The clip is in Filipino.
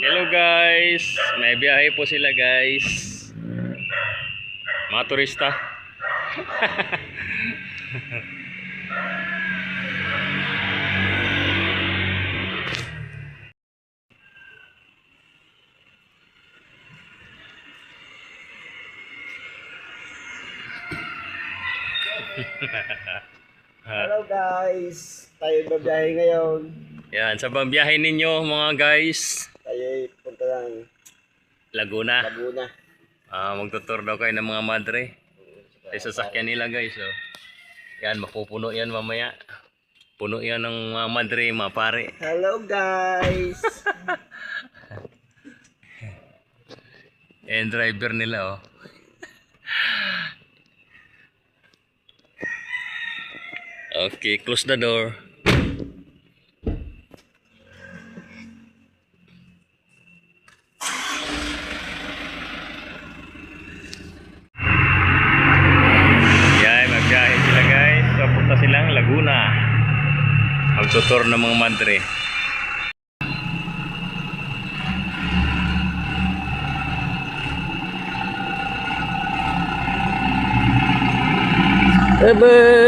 Hello guys, may biyahe po sila guys. Mga turista. Hello guys, tayo babiyahe ngayon. Yan, sa biyahe ninyo mga guys. Tayo punta ng Laguna. Laguna. Magtutur daw kayo ng mga madre. Sa sasakyan nila guys. So. Yan, mapupuno yan mamaya. Puno yan ng mga madre, mga pare. Hello guys. And driver nila oh. Okay, close the door. Yan, magbiyahe sila guys. Papunta silang Laguna. Magtutur ng mga madre. Bye-bye!